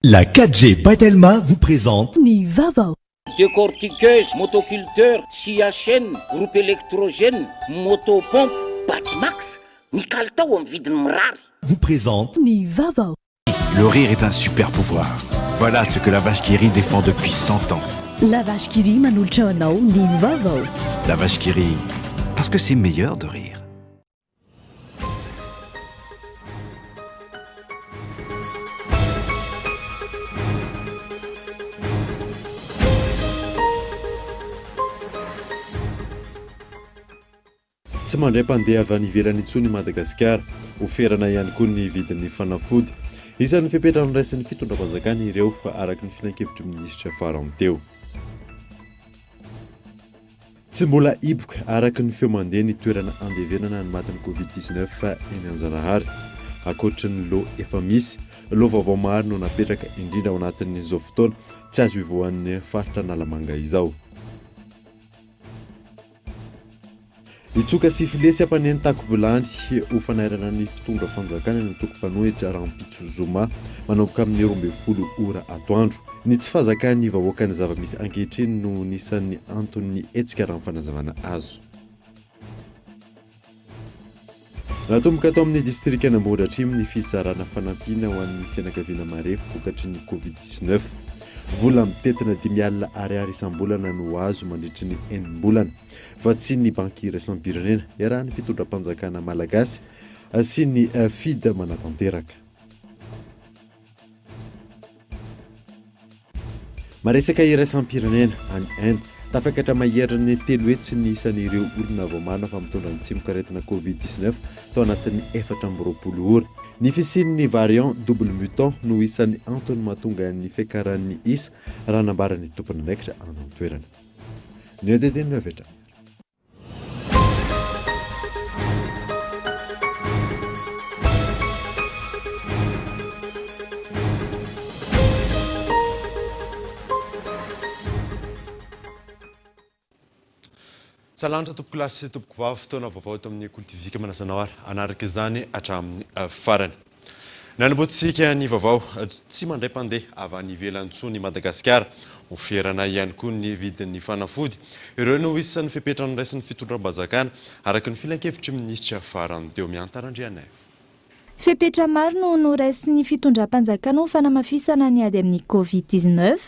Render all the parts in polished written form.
La 4G Patelma vous présente Nivavo. Décortiqueuse, motoculteur, scia chaîne, groupe électrogène, motopompe, Batimax, Nicaltao en vide mirary. Vous présente Nivavo. Le rire est un super pouvoir. Voilà ce que la vache qui rit défend depuis 100 ans. La vache qui rit manultra anao Nivavo. La vache qui rit, parce que c'est meilleur de rire. Tsy mandray mpandeha avy any ivelany intsony Madagasikara, oferana ihany koa ny vidin'ny fanafody. Isan'ny fipetrany raisin'ny fitondram-panjakana ireo fa araka ny filan-kevitry minisitra farany teo. Tsy mbola hiboka araka ny feo mandeha ny toerana andevenana ny matin'ny Covid-19 fa eny Anjanahary. Ankoatra ny lo efa misy, lo vaovao maro no napetraka indrindra ao anatin'izao fotoana tsy azo ivoan'ny faritra Analamanga izao. Itsoka sifilesy ampaneny Takobolany ho fanairana ny mpitondra fanjakana ny toko-panohitra Rampitso Zoma manomboka amin'ny 12 ora atoandro. Ny tsy fahazakany vahoaka ny zava-misy ankehitriny no nisan'ny antony hetsika raha ny fanazavana azo. Natomboka atao amin'ny distrika Nambohitra Atrimo ny fizarana fanampiana ho an'ny fianakaviana marefo vokatry ny Covid-19. Vola mitetina 5 alina ariary isam-bolana no azo mandritry ny enim-bolana fa tsy ny banky iraisam-pirenena iarahan'ny fitondram-panjakana malagasy sy ny FID manatanteraka. Maresaka iraisam-pirenena any Inde tafakatra maherin'ny 3 hetsy ny isan'ireo olona vao marina fa mitondra ny tsimokaretina Covid-19 tao anatin'ny 420 ora. Ny fisian'ny variant double mutant no isan'ny antony mahatonga ny fiakaran'ny isa raha nambaran'ny tompony andraikitra any amin'ny toerana. Ny ODD no avy hatrany. Salantra tompoko lasy sy tompoko vavy fotoana vaovao eto amin'ny Kultivika manasanao ary anaraka izany hatramin'ny farany. Nanomboantsika ny vaovao tsy mandray mpandeha avy any ivelany intsony Madagasikara, oferana ihany koa ny vidin'ny fanafody. Ireo no isan'ny fipetrany raisin'ny fitondram-panjakana araka ny filan-kevitry minisitra farany teo miantarandrianaivo. Fepetra maro no noraisin'ny fitondram-panjakana ho fanamafisana ny ady amin'ny Covid-19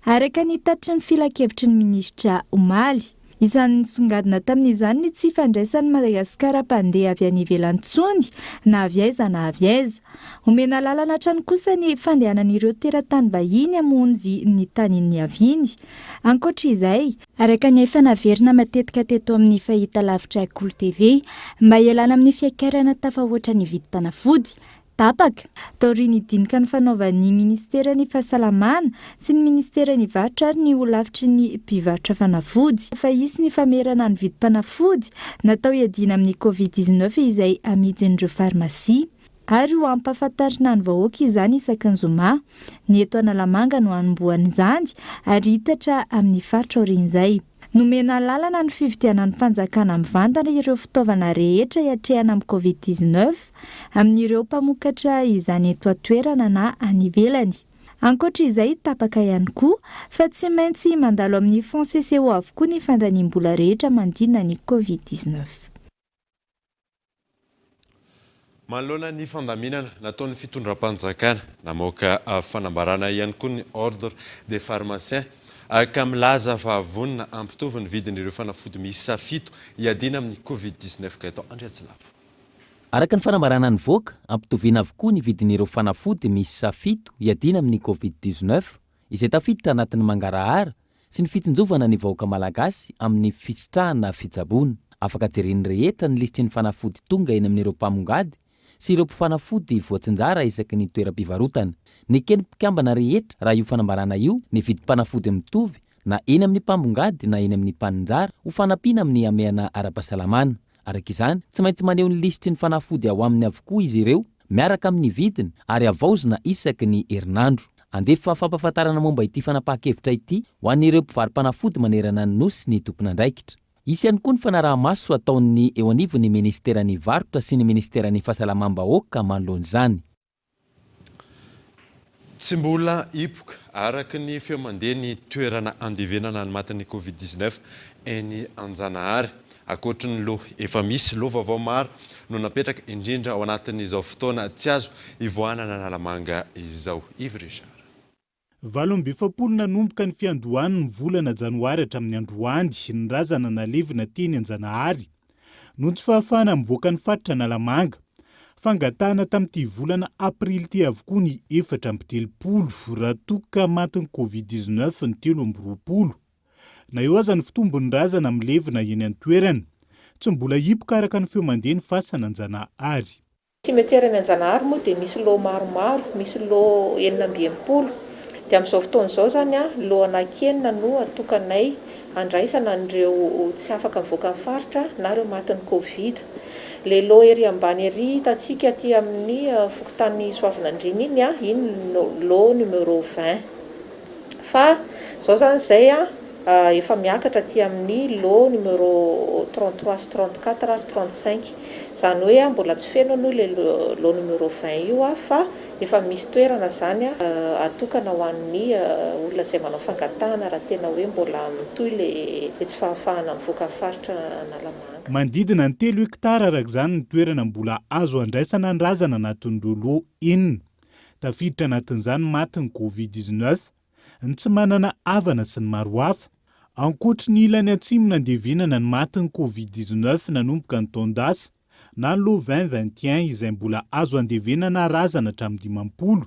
araka ny tatry ny filan-kevitry ny minisitra omaly. Isan'ny songadina tamin'izany ny tsy fandraisan'ny Madagasikara mpandeha avy any ivelany intsony na avy aiza na avy aiza. Omena lalana hatrany kosa ny fandehanan'ireo teratany vahiny hamonjy ny tanin'ny aviny. Ankoatra izay, araka ny efa naverina matetika teto amin'ny fahitalavitra Cool TV mba ialana amin'ny fiakarana tafahoatra ny vidim-panafody. Tapaka, taoriany dinika ny fanaovan'ny Ministeran'ny Fahasalamana sy ny Ministeran'ny Varotra ary ny holavitry ny mpivarotra fanafody. Fa isy ny famerana ny vidim-panafody natao hiadiana amin'ny Covid-19 izay amidin'ireo farmasia. Ary ho ampahafantarina ny vahoaka izany isaky ny zoma. Ny eto Analamanga no anombohany izany ary hitatra amin'ny faritra aorian'izay. Nomena lalana ny fividianan'ny fanjakana mivantana ireo fitaovana rehetra hiatrehana amin'ny Covid-19 amin'ireo mpamokatra izany eto an-toerana na any ivelany. Ankoatra izay tapaka ihany koa fa tsy maintsy mandalo amin'ny fonds CCO avokoa ny fandaniam-bola rehetra mandina ny Covid-19. Manoloana ny fandaminana nataon'ny fitondram-panjakana namoaka fanambarana ihany koa ny ordre des pharmaciens ka milaza fa vonina ampitovy ny vidin'ireo fanafody miisa 7 hiadiana amin'ny Covid-19 ka atao Andriatsilavo. Araka ny fanambarana ny voaka, ampitoviana avokoa ny vidin'ireo fanafody miisa 7 hiadiana amin'ny Covid-19 izay tafiditra anatin'ny mangarahara sy ny fitonjovana ny vahoaka malagasy amin'ny fisitrahana fitsaboana. Afaka jereny rehetra ny lisitry ny fanafody tonga eny amin'ireo mpamongady sy ireo mpifanafody voatsinjara isaky ny toeram-pivarotana. Ny keny mpikambana rehetra raha io fanambarana io ny vidim-panafody mitovy na eny amin'ny mpamongady na eny amin'ny mpaninjara ho fanampiana amin'ny ameana ara-pahasalamana. Araka izany, tsy maintsy maneho ny lisitry ny fanafody ao aminy avokoa izy ireo miaraka amin'ny vidiny ary avaozina isaky ny herinandro. Andefa fampahafantarana momba ity fanapahan-kevitra ity ho an'ireo mpivarom-panafody manerana ny nosy ny tompon'andraikitra. Isy ihany koa ny fanaraha-maso ataon'ny eo anivon'ny Ministeran'ny Varotra sy ny Ministeran'ny Fahasalamam-bahoaka manoloana izany. tsy mbola hipoka araka ny feo mandeha ny toerana andevenana ny matin'ny Covid-19 eny Anjanahary. Akoatra ny loha efa misy loha vaovao maro no napetraka indrindra ao anatin'izao fotoana tsy azo ivoanana analamanga izao. Yves Richard. 20 nanomboka ny fiandohan'ny volana janoary hatramin'ny androany ny razana nalevina teny Anjanahary no tsy fahafahana mivoaka ny faritra analamanga. Fangatana tamin'ity volana aprily ty avokoa ny 470 raha toka matin'ny Covid-19 ny 320. Na eo aza ny fitombon'ny razana milevina eny an-toerana, tsy mbola hipoka araka ny feo mandeha ny fasana Anjanahary. Cimetière ny Anjanahary moa dia misy loha maromaro, misy loha 970. Dia amin'izao fotoana izao zany loha anakenina no atokanay andraisana an'ireo tsy afaka mivoaka ny faritra na ireo matin'ny Covid. Le loha ery ambany ery hitantsika aty amin'ny fokontany Soavinandriana iny loha numéro 20. Fa izao zany izay efa miakatra aty amin'ny loha numéro 33 sy 34 ary 35. Zany hoe mbola tsy feno aloha le loha numéro 20 io fa efa misy toerana zany atokana ho an'ny olona izay manao fangatahana raha tena hoe mbola mitohy le tsy fahafahana mivoaka faritra analamanga. Mandidina ny 3 hektara araka izany ny toerana mbola azo andraisana ny razana anatin'ireo loha enina. Tafiditra anatin'izany matin'ny Covid-19 ny tsy manana havana sy ny maro hafa. Ankoatra ny ilany atsimona andevenana ny matin'ny Covid-19 nanomboka ny taondasa na loha 2021 izay mbola azo andevenana razana hatramin'ny 50.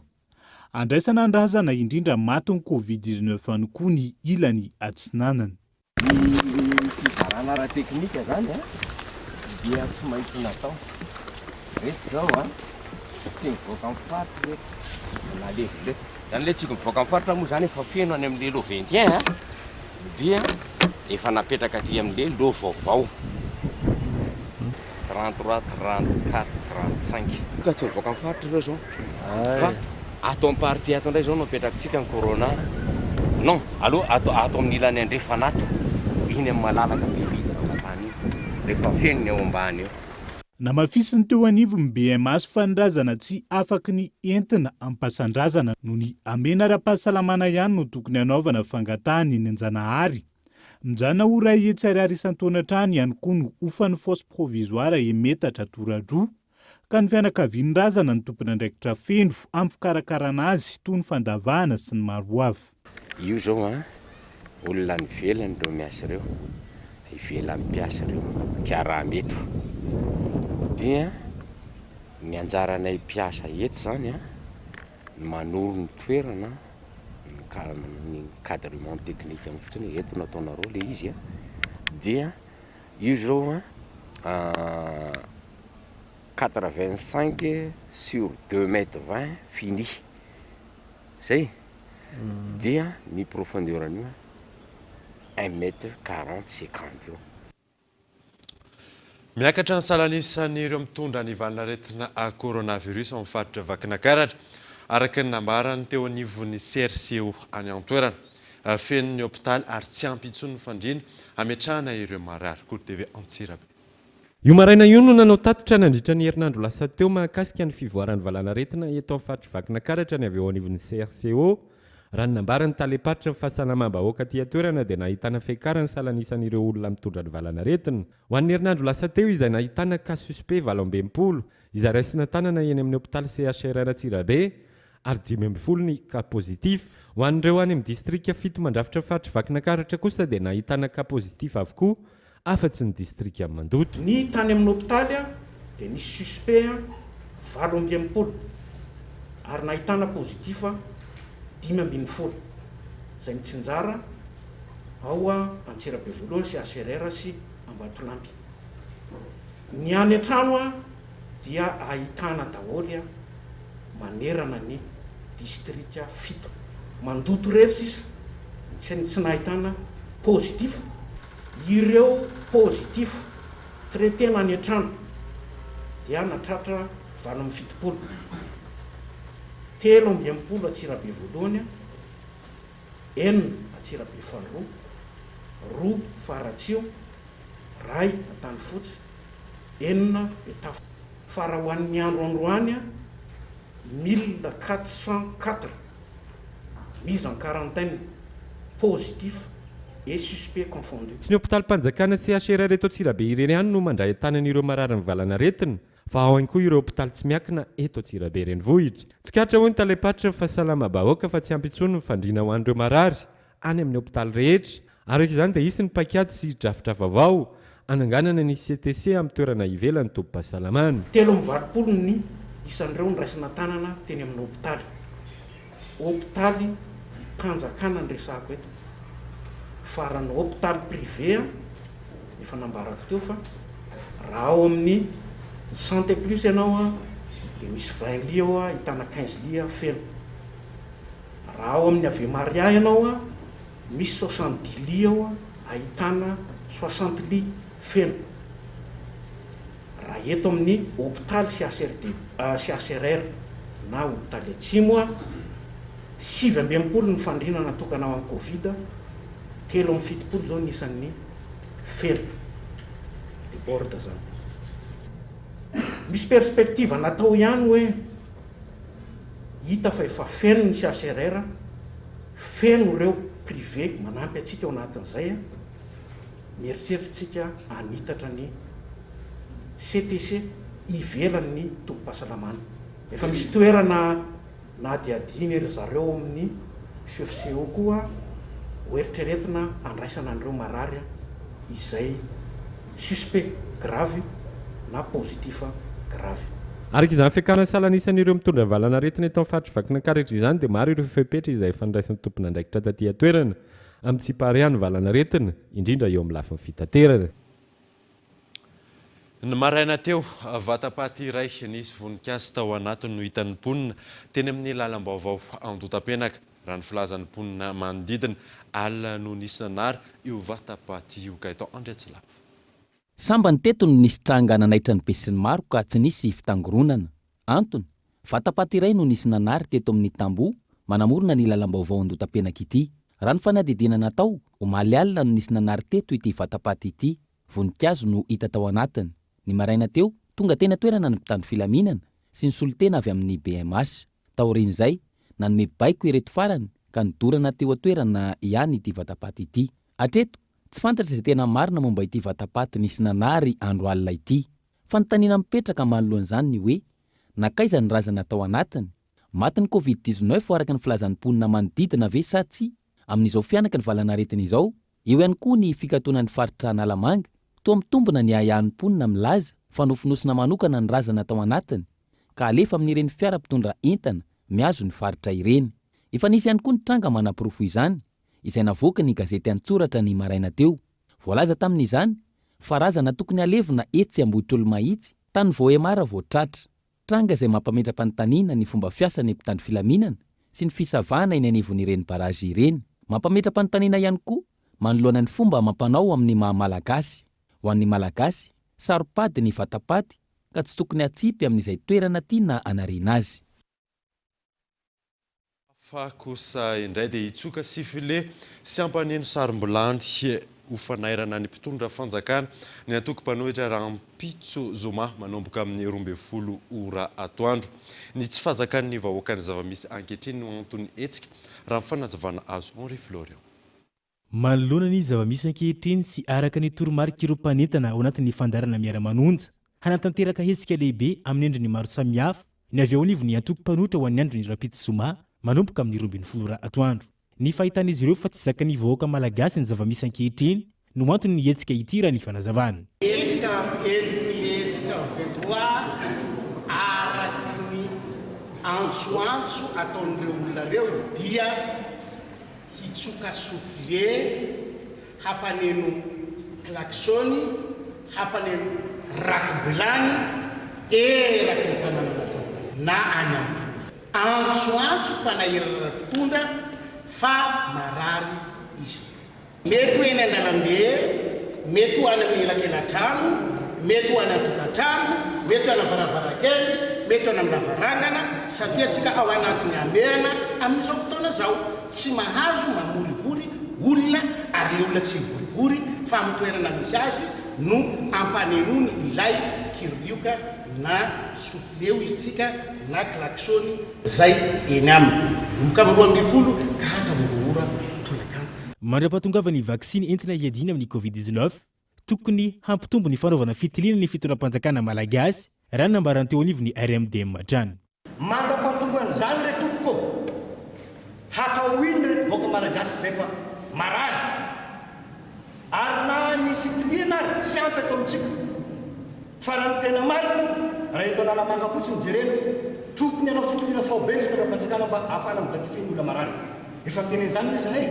Andraisana ny razana indrindra matin'ny Covid-19 any koa ny ilany atsinanana. Fivarana ara-teknika zany dia tsy maintsy natao. Rehetra zao tsy mivoaka amin'ny faritra rehetra na levilety. Zany le tsy mivoaka amin'ny faritra moa zany efa feno any amin'le loha 21 dia efa napetraka aty amin'le loha vaovao 33, 34, 35. Ka tsy mivoaka amin'ny faritra ireo zao. Fa ato amin'ny partie ato indray zao no apetrakatsika ny corona. Non, aloha ato amin'ny ilany andrefanato. Iny amin'ny malalaka be vidina tany io. Rehefa feno ny ao ambany eo. Namafisiny teo anivony BMS fa ny razana tsy afaka ny entina ampasan-drazana no ny amena ara-pahasalamana ihany no tokony hanaovana fangatahana eny Anjanahary. Mijana ho ray hetsy ariary isan-taona hatrany ihany koa no ofan'ny fosy provisoire emetatra toradroa ka ny fianakavian'ny razana ny tompony andraikitra feno amin'ny fikarakarana azy toy ny fandavahana sy ny maro hafa. Io zao olona nivelany reo miasa reo, ivelany mpiasa reo, karaha meto. Dia ny anjaranay mpiasa eto zany manoro ny toerana ny cadrement technique amin'ny fotsiny eto nataonareo le izy dia io zao 85 sur 2 mètres 20 fini zay dia ny profondeur an'io 1 mètre 40 50 eo. Miakatra ny salanisan'ireo mitondra ny valanaretina coronavirus amin'ny faritra Vakinankaratra araka ny nambarany teo anivon'ny CRCO any an-toerana. Feno ny hôpitaly ary tsy ampy intsony ny fandriana ametrahana ireo marary. Cour TV Antsirabe. Io maraina io no nanao tatitra nandritra ny herinandro lasa teo mahakasika ny fivoaran'ny valanaretina eto amin'ny faritra Vakinankaratra ny avy eo anivon'ny CRCO. Raha ny nambarany taleparitra ny fahasalamam-bahoaka aty an-toerana dia nahitana fiakarany salanisan'ireo olona mitondra ny valanaretina. Ho an'ny herinandro lasa teo izy dia nahitana cas suspect 20 izay raisina tanana eny amin'ny hôpitaly CHR Antsirabe ary 5 ny cas positif. Ho an'ireo any amin'ny distrika fito mandrafitra faritra Vakinankaratra kosa dia nahitana cas positif avokoa afa-tsy ny distrika Mandoto. Ny tany amin'ny hôpitaly dia nisy suspect 20 ary nahitana positif 5 zay mitsinjara ao Antsirabe voalohany sy HRR sy Ambatolampy. Ny any an-trano dia ahitana daholo manerana ny distrika fito. Mandoto rehetra tsy nahitana positif. Ireo positif traitena any an-trano dia natratra 70. 3 Antsirabe voalohany, 4 Antsirabe faharoa, 2 Faratsio, 2 Antanifotsy, 4 Betafy. Fara ho an'ny andro androany 1404 mise en quarantaine positif et suspect confondu. Tsy ny hôpitalim-panjakana CHR eto Antsirabe ireny ihany no mandray tanan'ireo marary ny valanaretina fa ao ihany koa ireo hôpitaly tsy miakina eto Antsirabe renivohitra. Tsikatra hoy ny talepatra fahasalama-bahoaka fa tsy ampy intsony ny fandriana ho an'ireo marary any amin'ny hôpitaly rehetra. Araka izany dia isy ny pakiady sy drafitra vaovao ananganana ny CTC amin'ny toerana ivelany tobim-pahasalamana. 320 ny isan'ireo niraisina tanana teny amin'ny hôpitaly. Hôpitaly mpanjakana ny resako eto. Farany hôpitaly privé efa nambarako teo fa raha ao amin'ny santé plus ianao dia misy 20 lia ao ahitana 15 lia feno. Raha ao amin'ny Ave Maria ianao misy 70 lia ao ahitana 60 lia feno. Raha eto amin'ny hôpitaly CHRR na hôpitaly Atsimo 720 ny fandriana natokana ho an'ny Covid, 770 zao nisan'ny feno déborde zany. Misy perspektiva natao ihany hoe hita fa efa feno ny CHRR, feno ireo privé manampy atsika ao anatin'izay, mieritreritsika hanitatra ny CTC ivelan'ny tobim-pahasalamana. Efa misy toerana nadiadiny ery zareo amin'ny CFCO koa hoeritreretina andraisana an'ireo marary izay suspect grave na positif grave. Araka izany fiakarana salanisan'ireo mitondra valanaretina eto amin'ny faritry Vakinankaratra izany dia maro ireo fepetra izay fandraisan'ny tompon'andraikitra taty atoerana amin'ny tsy pareha ny valanaretina indrindra eo amin'ny lafin'ny fitaterana. Ny maraina teo vatapaty iray nisy voninkazo tao anatiny no hitan'ny mponina teny amin'ny lalam-baovao Andotapenaka. Raha ny filazan'ny mponina manodidina alina no nisy nanary io vatapaty io ka itao Andriatsilavo. Samba ny teto no nisy tranga nanaitra ny be sy ny maro ka tsy nisy fitangoronana. Antony, vatapaty iray no nisy nanary teto amin'ny tamboho manamorona ny lalam-baovao Andotapenaka ity. Raha ny fanadidina natao, omaly alina no nisy nanary teto ity vatapaty ity. Voninkazo no hita tao anatiny. Ny maraina teo, tonga tena toerana ny mpitandro filaminana sy ny solitena avy amin'ny BMH. Taorian'izay, nanome baiko ireto farany ka nidorana teo atoerana ihany ity vatapaty ity. Hatreto, tsy fantatra izay tena marina momba ity vatapaty nisy nanary andro alina ity. Fanontaniana mipetraka manoloan'izany ny hoe nakaiza ny razana tao anatiny? Maty ny Covid-19 araka ny filazan'ny mponina manodidina ve sa tsy? Amin'izao fianaka ny valanaretina izao, eo ihany koa ny fikatoana ny faritra Analamanga. Toa mitombona ny ahian'ny mponina milaza fa nofonosina manokana ny razana tao anatiny ka alefa amin'ireny fiara-pitondra entana miazo ny faritra ireny. Efa nisy ihany koa ny tranga manam-pirofo izany izay navoaka ny gazety Antsoratra ny maraina teo. Voalaza tamin'izany fa razana tokony alevina etsy Ambohitr'Olomahitsy tany Voahemara voatratra. Tranga izay mampametra-panontaniana ny fomba fiasan'ny mpitandro filaminana sy ny fisavana eny anivon'ireny barazy ireny. Mampametra-panontaniana ihany koa manoloana ny fomba mampanao amin'ny maha-malagasy. Ho an'ny malagasy, saropady ny vatapaty ka tsy tokony atsipy amin'izay toerana tiana anariana azy. Fa kosa indray dia hitsoka sifile sy ampaneno sarom-bolandy ho fanairana ny mpitondra fanjakana ny antoko-panohitra Rampitso Zoma manomboka amin'ny 12 ora atoandro. Ny tsy fahazakan'ny vahoakany zava-misy ankehitriny no antony hetsika raha ny fanazavana azo Henri Florian. Manoloana ny zava-misy ankehitriny sy araka ny toromarika ireo mpanentana ao anatin'ny fandarana miara-manonja hanatanteraka hetsika lehibe amin'ny endriny maro samihafa ny avy ao anivony antoko-panohitra ho an'ny androny Rampitso Zoma manomboka amin'ny 12 ora atoandro. Ny fahitan'izy ireo fa tsy zakan'ny vahoaka malagasy ny zava-misy ankehitriny no antony ny hetsika ity raha ny fanazavana. Hetsika endriky ny hetsika 23 araky ny antsoantso ataon'ireo olona reo dia hitsoka soufflé, hampaneno klaksony, hampaneno rakobilany eraky ny tanàna natao na any am-provy. Antsoantso fanahirana mpitondra fa marary izy. Mety ho eny an-dalambe, mety ho any amin'ny elakelan-trano, mety ho any an-tokantrano, mety ho any varavarankely, mety ho any amin'ny lavarangana satria antsika ao anatin'ny ameana amin'izao fotoana zao. Tsy mahazo mamorivory olona ary le olona tsy vorivory fa amin'ny toerana misy azy no ampanenony ilay kirioka na soufflé izy tsika na klaksony zay eny aminy. Nomboka amin'ny 12 ka moraora tolakana. Mandra-pahatongava ny vaksiny entina hiadina amin'ny covid-19 tokony hampitombo ny fanaovana fitiliana ny fitondram-panjakana malagasy raha nambarany teo anivony RMDM matrany. Mandra-pahatongan'izany re tompoko hatao iny reto voaka malagasy zay fa marary ary na ny fitiliana ary tsy ampy atao amintsika fa raha ny tena marina raha eto analamanga fotsiny jerena tokony anao fitiliana faobe ny fitondram-panjakana mba ahafahana midatifiny olona marary efa tenen'izany le zahay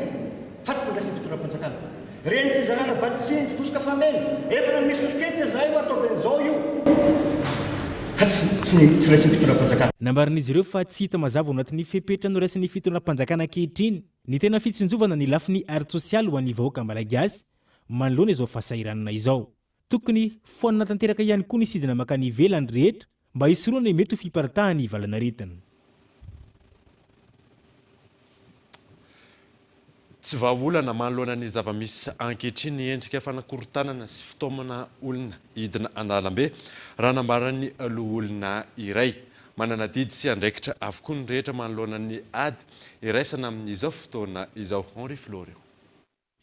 fa tsy nandasiny fitondram-panjakana reny fizarana batsiny tosika fameny efa na misy osikety zahay ho atao ben'izao io fa tsy raisin'ny fitondram-panjakana. Nambaran'izy ireo fa tsy hita mazava ao anatin'ny fepetra no raisin'ny fitondram-panjakana ankehitriny ny tena fitsinjovana ny lafin'ny art sosialy ho an'ny vahoaka malagasy manoloana izao fahasahiranana izao. Tokony foanana tanteraka ihany koa ny sidina makany ivelany rehetra mba hisoroana mety ho fiparitahany ivalana retina. Tsy vahaolana manoloana ny zava-misy ankehitriny ny endrika fanakorontanana sy fitaomana olona hidina an-dalambe raha nambarany loholona iray manana didy sy andraikitra avokoa ny rehetra manoloana ny ady iraisana amin'izao fotoana izao. Henri Florio.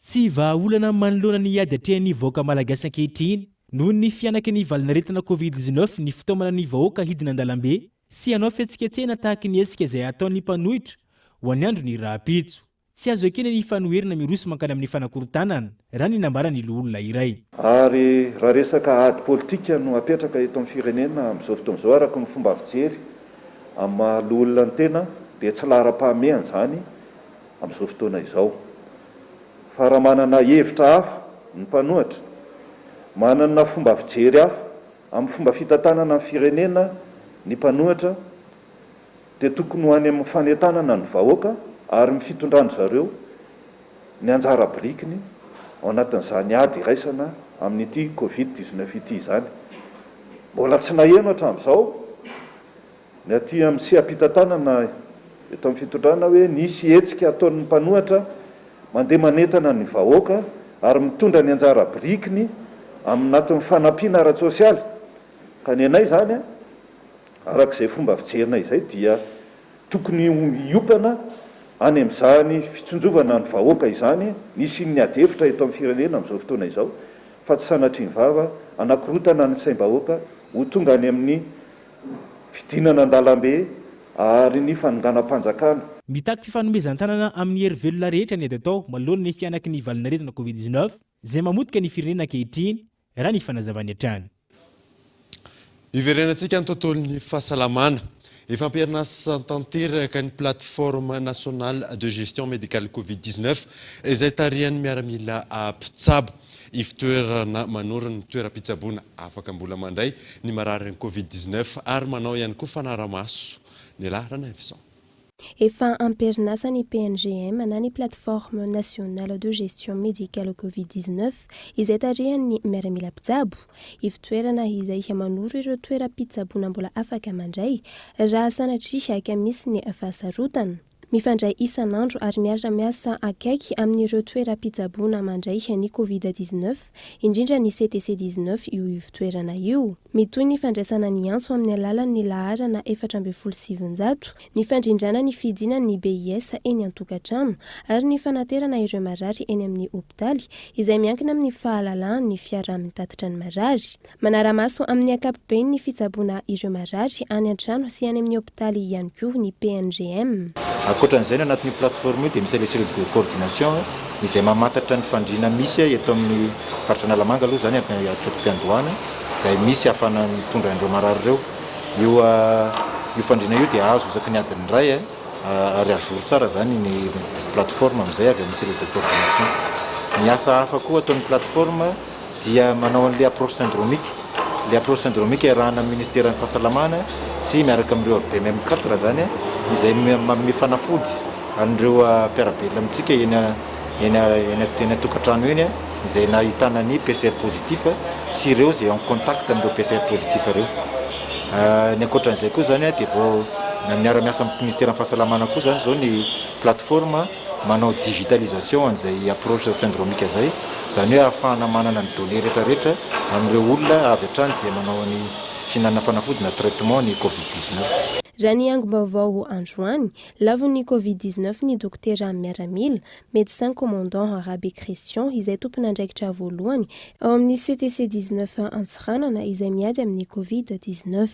Tsy vahaolana manoloana ny ady atrehan'ny vahoaka malagasy ankehitriny noho ny fianaky ny valina retina covid-19 ny fitaomana ny vahoaka hidina an-dalambe sy anao fihetsiketsehana tahaka ny hetsika izay ataon'ny mpanohitra ho any andro ny raha-pitso. Tsy azo ekena ny fanoherina miroso mankany amin'ny fanakorontanana raha ny nambarany loholona iray. Ary raha resaka ady politika no apetraka eto amin'ny firenena amin'izao fotoana izao araka ny fomba fijery amin'ny maha-loholona ny tena dia tsy lahara-pahamehana izany amin'izao fotoana izao. Fa raha manana hevitra hafa ny mpanohitra, manana fomba fijery hafa amin'ny fomba fitantanana amin'ny firenena ny mpanohitra dia tokony ho any amin'ny fanentanana ny vahoaka ary mifitondrano zareo ny anjara birikiny ao anatin'izany ady iraisana amin'ity covid-19 ity izany. Mbola tsy naheno hatramin'izao ny aty amin'ny seha-pitantanana eto amin'ny fitondrana hoe nisy hetsika ataon'ny mpanohitra mandeha manentana ny vahoaka ary mitondra ny anjara birikiny aminatin'ny fanampiana ara-tsosialy. Ka ny anay zany arak'izay fomba fijerina izay dia tokony hiopana any amin'izany fitsonjovana ny vahoaka izany nisy ny adevitra eto amin'ny firenena amin'izao fotoana izao fa tsy sanatriany vava anakorotana ny saim-bahoaka ho tonga any amin'ny fidinana an-dalambe ary ny fanonganam-panjakana. Mitaky fifanomezan-tanana amin'ny hery velona rehetra ny ady atao manoloana ny fianaky ny valina retina covid-19 izay mamotika ny firenena ankehitriny raha ny fanazavany hatrany. Iverenantsika ny tontolon'ny fahasalamana. Efa ampiarina tanteraka ny plateforme nationale de gestion médicale covid-19 izay tarihany miaramila mpitsabo ifitoerana manorana toeram-pitsaboana afaka mbola mandray ny marary ny covid-19 ary manao ihany koa fanaramaso ny larana Evison. Efa amperinasa ny PNGM na ny plateforme nationale de gestion médicale covid-19 izay tarihany miaramila mpitsabo ifitoerana izay manoro ireo toeram-pitsaboana mbola afaka mandray raha sanatria aka misy ny fahasarotana. Mifandray isan'andro ary miara-miasa akaiky amin'ireo toeram-pitsaboana mandray ny covid-19 indrindra ny CTC-19 io ifitoerana io. Mitoy ny fandraisana ny antso amin'ny alalan'ny laharana 427, ny fandrindrana ny fidina ny BIS eny an-tokantrano ary ny fanaterana ireo marary eny amin'ny hopitaly izay miankina amin'ny fahalalahany ny fiara mitatitra ny marary. Manaramaso amin'ny ankapobeny ny fitsaboana ireo marary any an-trano sy any amin'ny hopitaly ihany koa ny PNGM. Akoatran'izay anatin'ny plateforme io dia misy lesero de coordination izay mamantatra ny fandriana misy eto amin'ny faritra Analamanga aloha zany am-piandohana izay misy ahafana mitondra andreo marary ireo. Io fandriana io dia azo zaky ny adiny iray ary ajour tsara zany ny plateforme amin'izay avy amin'ny lesero de coordination. Ny asa hafa koa ataon'ny plateforme dia manao an'ilay approche syndromique. Le approche syndromique arahana amin'ny ministère ny fahasalamana sy miaraka amin'ireo BMM4 zany izay mifanafody an'ireo mpiarabelona amintsika eny atokantrano eny izay nahitana ny PCR positif sy ireo izay en contact amin'ireo PCR positif ireo. Ny ankoatran'izay koa zany dia vao miara-miasa amin'ny ministère ny fahasalamana koa zany zao ny plateforme manao digitalisation an'izay approche syndromique zay, zany hoe ahafahana manana ny données rehetrarehetra amin'ireo olona avy hatrany dia manao ny fihinanana fanafody na traitement ny covid-19. raha ny ango-baovao androany lavon'ny covid-19 ny dokotera miaramila médecin commandant Arabe Christian izay tompona andraikitra voalohany ao amin'ny CTC 19 Antsiranana izay miady amin'ny covid-19.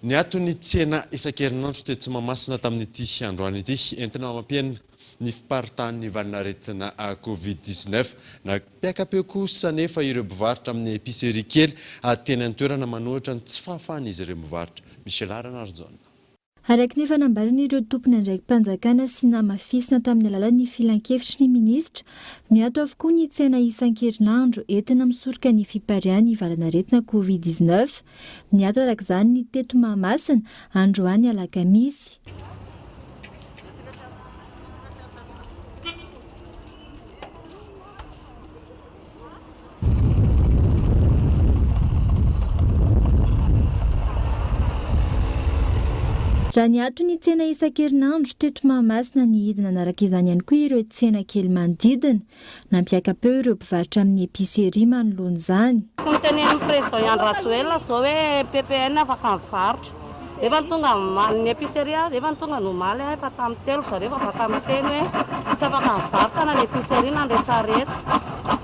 Ny atony tsena isan-kerinandro tetsy Mahamasina tamin'ity androany ity entina mampienina ny fiparitany valinaretina covid-19 na piakapeo kosa nefa ireo mpivarotra amin'ny épicerie kely teny an-toerana manohitra ny tsy fahafahan'izy ireo mivarotra. Michel Arana Arzona. Araka ny fanambarana ireo tompony andraiki-panjakana sy namafisina tamin'ny alalan'ny filan-kevitry ny minisitra, miato avokoa ny tsena isan-kerinandro entina misoroka ny fiparian'ny valanaretina covid-19. Miato araka izany ny teto Mahamasina androany alakamisy. Raha ny ato ny tsena isan-kerinandro teto Mahamasina ny hidina anaraka izany ihany koa ireo tsena kely manodidina, nampiakapeo ireo mpivarotra amin'ny épicerie manoloana izany. Tenen'ny président Iandro Rajoelina zao hoe PPN afaka mivarotra. Efa tonga ny épicerie, efa tonga normaly efa tamin'ny telo zareo efa afaka miteny hoe tsy afaka mivarotra na ny épicerie na rehetrarehetra.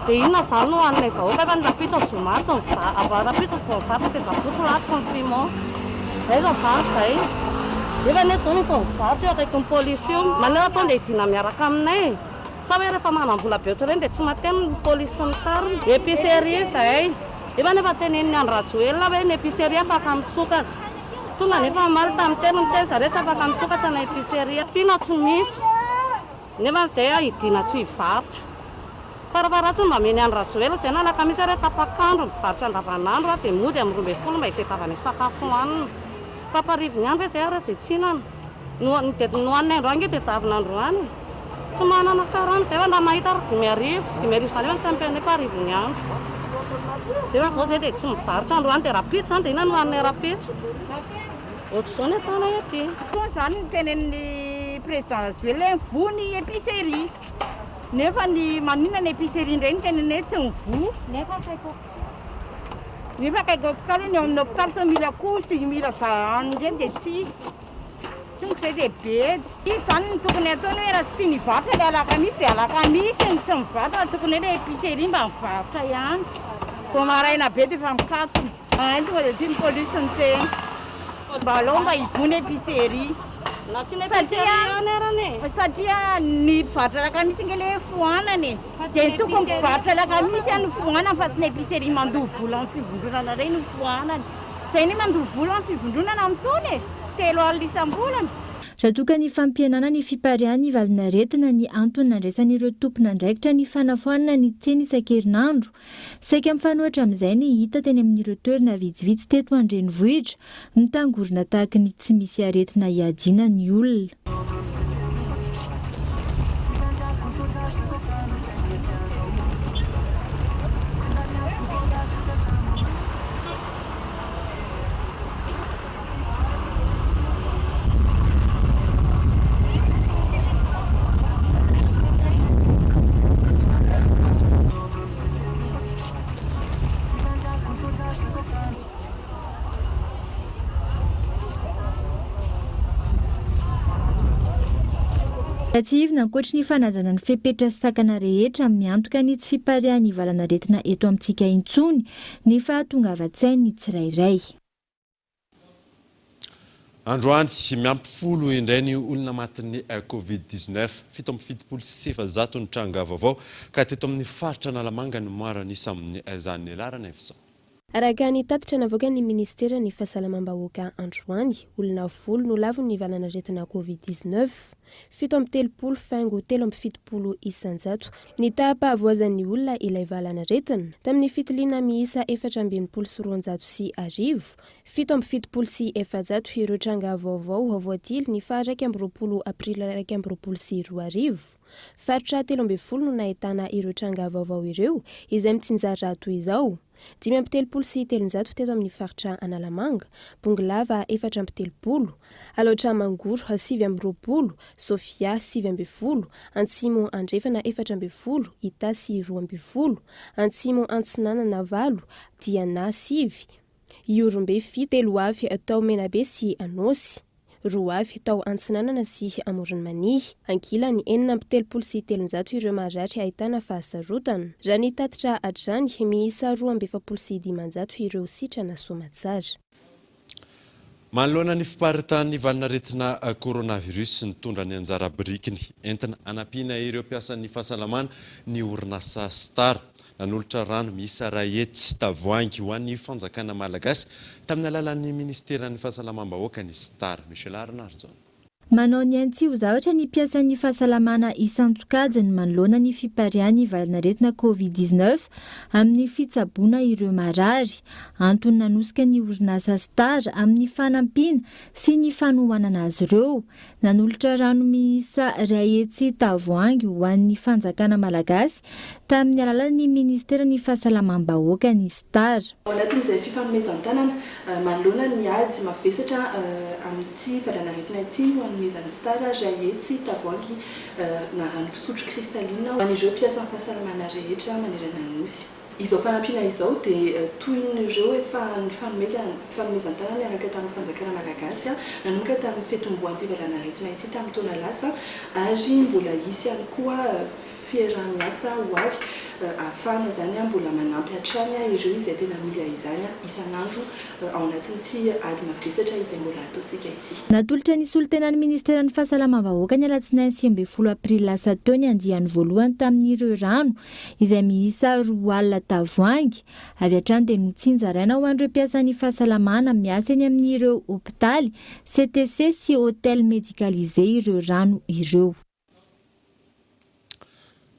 Dia inona izany no an'ilay vahoaka efa nirapitra zomatsy rapitra voavarotra dia zapotsy lahatiko ny piment. Aiza izany izay. Efa ny zao misy mivarotra eo akaiky ny polisy io. Manera tonga dia hidina miaraka aminay. Sa hoe rehefa manam-bola be ohatry ireny dia tsy mateny ny polisy mitariny. Épicerie izay. Efa nefa tenen'ny Andro Rajoelina hoe ny épicerie afaka misokatra. Tonga nefa mamaly tamin'ny telo miteny zareo tsy afaka misokatra na épicerie. Pina tsy misy. Nefa izay hidina tsy hivarotra. Farafaratsy mba meny Andro Rajoelina izay na alakamisy ary tapakandro mivarotra andavanandro dia mody amin'ny 12 mba hitetavana sakafo hohanina. Faparivony andro hoe izay ary dia tsinana. Nohaniny androany dia tavin'androany. Tsy manana karana izay nda mahita ary 10 izany efa tsy ampianay parivony andro. Izay zao izay dia tsy mivarotra androany dia rapitra izany dia inona no hohaniny rapitra. Ohatr'izao ny ataonay aty. Izany ny tenen'ny président Rajoelina mivoha ny épicerie. Nefa ny maninona ny épicerie indray ny tenenay tsy mivoha. Nefa akaiky hôpitaly ny amin'ny hôpitaly tsy mila course, mila vahany ireny dia tsisy. Tonga izay dia be. Izany ny tokony ataony hoe raha tsy tia nivarotra ilay alakamisy dia alakamisy ny tsy mivarotra tokony hoe ilay épicerie mba mivarotra ihany. Vao maraina be dia efa mikatona. Tonga dia tia ny polisy ny teny. Mba aleo mba hivony épicerie. Satria ny mpivarotra alakamisy nge le fohanany. Dia tokony mpivarotra alakamisy ny fohanany fa tsy ny épicerie mandoha vola amin'ny fivondronana ireny ny fohanany. Izay ny mandoha vola amin'ny fivondronana amin'itony 3 alina isam-bolana. Raha toka ny fampihenana ny fiparian'ny valinaretina ny antony nandraisan'ireo tompona andraikitra ny fanafoanana ny tsena isan-kerinandro. Saika mifanohitra amin'izay ny hita teny amin'ireo toerana vitsivitsy teto an-drenivohitra, mitangorona tahaka ny tsy misy aretina hiadiana ny olona. Tsy ivona ankoatra ny fanajana ny fepetra sy sakana rehetra miantoka ny tsy fiparian'ny valanaretina eto amintsika intsony ny fahatongavan-tsain'ny tsirairay. Androany miampy folo indray ny olona matin'ny covid-19 770 ny tranga vaovao ka teto amin'ny faritra Analamanga ny maro anisa amin'ny izany ilarana efizao. Araka ny tatitra navoaka ny ministera ny fahasalamam-bahoaka androany, olona 10 no lavon'ny valanaretina covid-19, 770 isanjato. Ny tahapa-avoazan'ny olona ilay valanaretina tamin'ny fitiliana miisa 424 sy arivo, 770 ireo tranga vaovao avoatily ny faha 20 aprila 2024. Faritra 13 no nahitana ireo tranga vaovao ireo izay mitsinjarato izao. 570 teto amin'ny faritra Analamanga, Bonglava 430, Alaotramangoro 720, Sofia 720, Antsimo Andrefana 420, Itasy 20, Antsimo Antsinanana 8, Diana 7, Iorombe 7 telo avy tao Menabe sy Anosy, 2 avy tao Antsinanana sy Amoronmanihy, ankilany 473 ireo maratra ahitana fahasarotana. Raha ny tatitra hatrany miisa 270 ireo sitrana soamatsara. Manoloana ny fiparitany valinaretina coronavirus nitondra ny anjara birikiny entina anampiana ireo mpiasan'ny fahasalamana ny orinasa Star. Nanolotra rano miisa rahety sy tavoahangy ho an'ny fanjakana malagasy tamin'ny alalan'ny ministeran'ny fahasalamam-bahoaka ny Star. Michel Arnardzon. Manao ny antsy ho zavatra ny mpiasan'ny fahasalamana isan-tsokajiny manoloana ny fiparian'ny valinaretina COVID-19 amin'ny fitsaboana ireo marary. Antony nanosika ny orinasa Star amin'ny fanampiana sy ny fanohanana azy ireo. Nanolotra rano miisa rahety sy tavoahangy ho an'ny fanjakana malagasy tamin'ny alalan'ny ministeran'ny fahasalamam-bahoaka ny Star. Ao anatin'izay fifanomezan-tanana manoloana ny ady mavesatra amin'ity valanaretina ity ho an'ny mezan'ny Star rahety sy tavoahangy na rano fisotro kristalina ho an'ireo mpiasan'ny fahasalamana rehetra manerana ny nosy. Izao fanampiana izao dia toin'ireo efa ny fanomezan-tanana araka tamin'ny fanjakana malagasy nanomboka tamin'ny fetim-boan'ny valanaretina ity tamin'ny taona lasa ary mbola hisy ihany koa fiarahamiasa ho avy ahafahana zany mbola manampy hatrany ireo izay tena mila izany isan'andro ao anatin'ity ady mavesatra izay mbola ataontsika ity. Natolotra ny solotenan'ny ministeran'ny fahasalamam-bahoaka ny alatsinainy 10 aprily lasa teo ny andiany voalohany tamin'ireo rano izay miisa 2 alina tavoahangy avy hatrany dia notsinjaraina ho an'ireo mpiasan'ny fahasalamana miasa eny amin'ireo hopitaly, CTC sy hôtel médicalisé ireo rano ireo.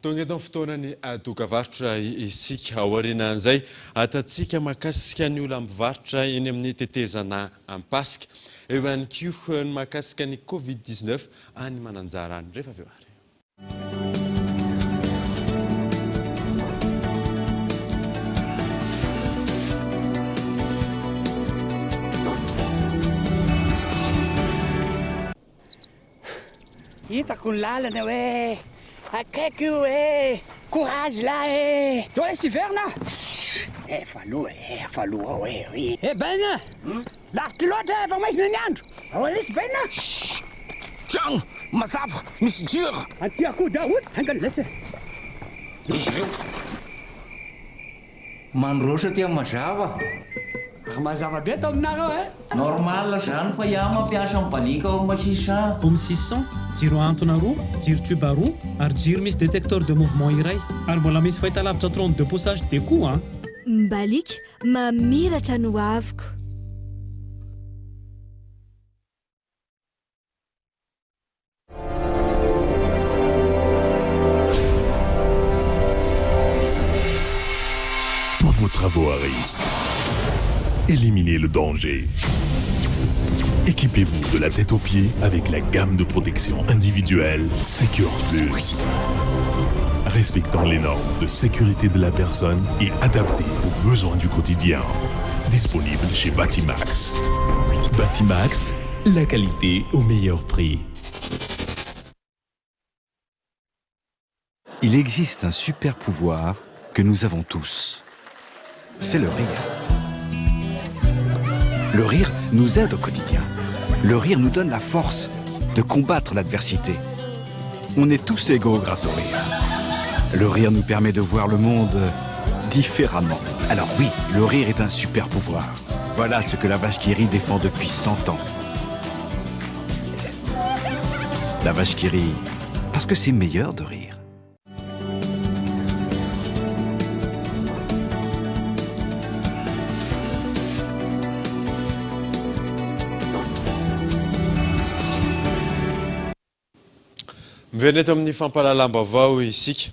Tonga eto fotoanany dokavarotra isika aorianan'izay atatsika makasika ny olona mivarotra eny amin'ny tetezana ampasika eo ihany koa ny makasika ny COVID-19 any mananjara any rehefa avy eo ary. Hitako ny lalana hoe akaiky io courage là to sy verna efa aloha hoe ben lavitra loatra efa maizina ny andro aoalisy ben tragno mazava misy jiro aty akoho daholo angalasa izy reo mandrosa tia mazava mazava be atao aminareo normal zany fa iaho mampiasa mibalika ao masisa Home 600 jiro antona roa jiro tuba roa ary jiro misy détecteur de mouvement iray ary mbola misy fahitalavitra 32 poussage de koa Mbalik mamiratra no aviko. Pour vos travaux à risque, éliminez le danger. Équipez-vous de la tête aux pieds avec la gamme de protection individuelle Secure Plus. Respectant les normes de sécurité de la personne et adaptée aux besoins du quotidien. Disponible chez Batimax. Batimax, la qualité au meilleur prix. Il existe un super pouvoir que nous avons tous. C'est le rire. Le rire nous aide au quotidien. Le rire nous donne la force de combattre l'adversité. On est tous égaux grâce au rire. Le rire nous permet de voir le monde différemment. Alors oui, le rire est un super pouvoir. Voilà ce que la vache qui rit défend depuis 100 ans. La vache qui rit, parce que c'est meilleur de rire. Miveneto amin'ny fampalalambavao isika.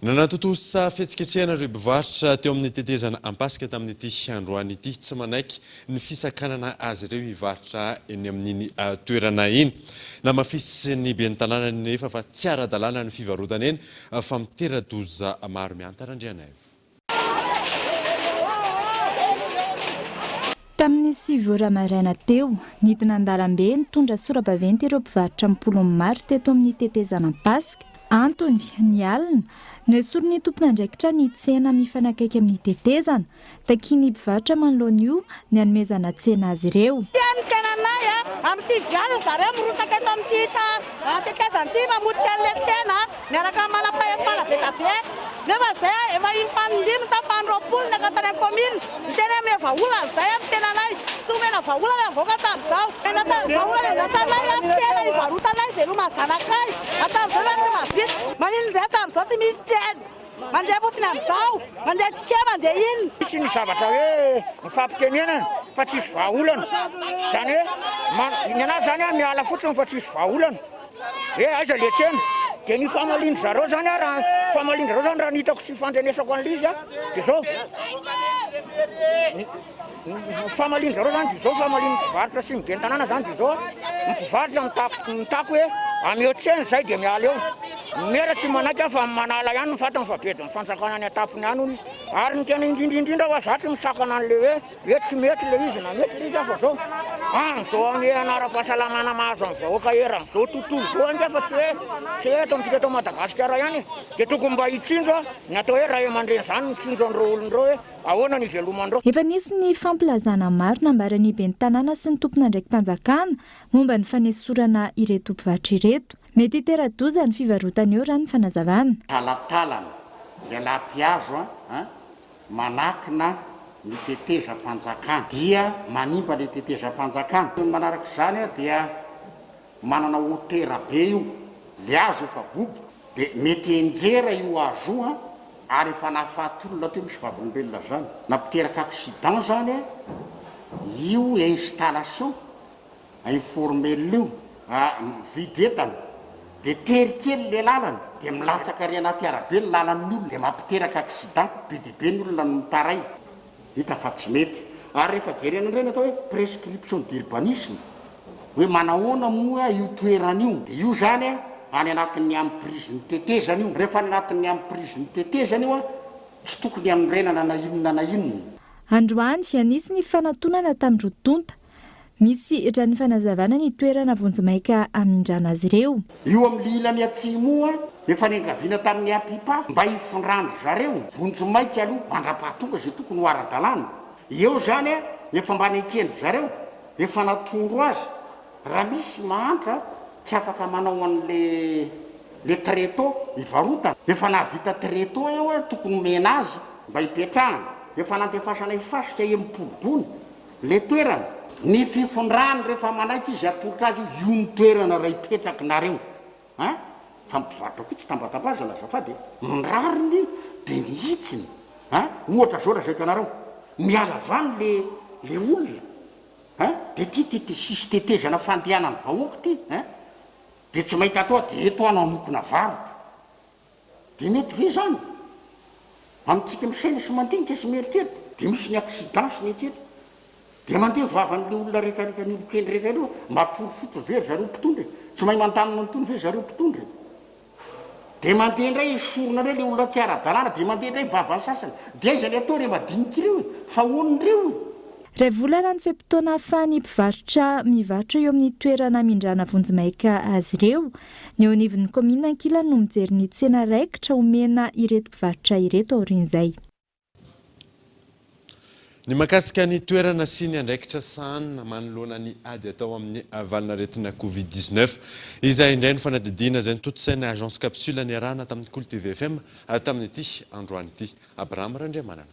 Nanatotosa fetsiketsehana ireo mpivarotra teo amin'ny tetezana ampasika tamin'ity androany ity tsy manaiky ny fisakanana azy ireo hivarotra eny amin'ny toerana iny. Namafisy ny ben'ny tanàna nefa fa tsy ara-dalàna ny fivarotana eny fa mitera-doza maro miantarandriana evo. Tamin'ny 7 ora maraina teo, nidina an-dalambe nitondra sora-baventy ireo mpivarotra 10 maro teto amin'ny tetezana ampasika Antony ny alina no esorony tompona andraikitra ny tsena mifanakaiky amin'ny tetezana takiny mpivarotra manoloana io ny hanomezana tsena azy ireo. Ny tsenanay amin'ny siviana zareo mirosaka eto amin'ny tetezana ity mamotika an'ilay tsena miaraka manam-pahefana be da be. Nefa zay efa infanindimy sa fanroapolo ny akatany amin'ny commune miteny ame vaolana zay amin'ny tsenanay tsy omena vaolana avoaka hatram'izao. Vaolana nasanay tsena ivarotanay veloma zanakay hatram'izao tsy mavita manino zay hatram'izao tsy misy tsena. Mandeha fotsiny amin'izao mandeha tike mandeha iny. Misy ny zavatra hoe mifampitenenana fa tsisy vahaolana zany hoe ny anazy zany miala fotsiny fa tsisy vahaolana aiza le tsena dia ny famaliny zareo zany raha famaliny zareo zany raha nitako sy fandrenesako an'izy dia zao famaliny zareo zany dia zao famaliny mpivarotra sy migeny tanàna zany dia zao mpivarotra mitako hoe ameo tsena zay dia miala eo mera tsy manaiky fa manala ihany ny fatany fa bediny fanjakana any atapony any izy ary ny tena indrindrindrindra fa za tsy misakana an'le hoe tsy mety le izy na mety le izy fa zao zao ane anara-pahasalamana mahazo amin'ny vahoaka eran'izao tontolo zao ange fa tsy hoe eto amintsika eto Madagasikara ihany dia tokony mba hitsinjo ny atao hoe raha aman-dreny zany mitsinjo an'ireo olon'ireo hoe ahoana ny velomandreo. Efa nisy ny fampilazana maro nambarany ben'ny tanàna sy ny tompona ndraiky mpanjakana momba ny fanesorana ireto mpivarotra ireto. Mety hitera-doza ny fivarotana eo raha ny fanazavana. Talatalana lehilahy mpiazo manakina ny tetezam-panjakana dia manimba le tetezam-panjakana. Manaraka izany dia manana hotera be io le azo efa bobo dia mety enjera io azo ary efa nahafahatolona teo misy vavolombelona zany nampiteraka accident zany io installation informel io vidy entana dia terikely le lalana dia milatsaka ry anaty arabe ny lalan'ny olona dia mampiteraka accident be dia be ny olona no mitaray hita fa tsy mety. Ary rehefa jerena ireny atao hoe prescription d'urbanisme hoe manahoana moa io toerana io dia io zany any anatin'ny amin'ny priziny tetezana io rehefa any anatin'ny amin'ny priziny tetezana io tsy tokony anorenana na inona na inona. Androany anisy ny fanatonana tamin'ny rotonta misy raha ny fanazavana ny toerana vonjimaika amindrana azy ireo. Io amin'ny ilany atsimoa efa nengaviana tamin'ny apipa mba hifondrano zareo vonjimaika aloha mandra-pahatonga zay tokony ho ara-dalàna eo zany efa mba nekendry zareo efa natondro azy raha misy mahantra tsy afaka manao an'le treto ivarotana efa nahavita treto eo tokony mena azy mba hipetrahana efa nantefasana ifasika empolobony le toerana ny fifondrany rehefa manaiky izy atolotra azy io ny toerana raha hipetraky nareo fa mpivarotra koa tsy tambatambazana zafady mirariny dia mihitsiny ohatra zao raha zaiko anareo miala vany le olona dia ty sisy tetezana fandehanany vahoaka ty dia tsy mahita atao dia eto anao amokona varotra dia mety ve zany amintsika misaina sy mandinika sy mieritreritra dia misy ny accident sy ny etsetra dia mandeha vavan'le olona rehetrarehetra ny olokely rehetra aloha mamporo fotso very zareo mpitondry tsy mahay mantanona mitony ve zareo mpitondry dia mandeha indray sorona indray le olona tsy ara-dalàna dia mandeha indray vavany sasany dia iza le atao re madinika ireo fa honon'ireo. Ray volana ny feim-potoana ahafahany mpivarotra mivarotra eo amin'ny toerana mindrana vonjimaika azy ireo ny eo anivon'ny komina Ankilany no mijery ny tsena raikitra omena ireto mpivarotra ireto aorian'izay. Ny makasika ny toerana sy ny andraikitra sahana manoloana ny ady atao amin'ny valinaretina Covid-19 izay indray ny fanadidina izay nitotosaina agence capsule ny arahana tamin'ny Kolo TV FM tamin'ny ity androany ity. Abraham Randriamanana.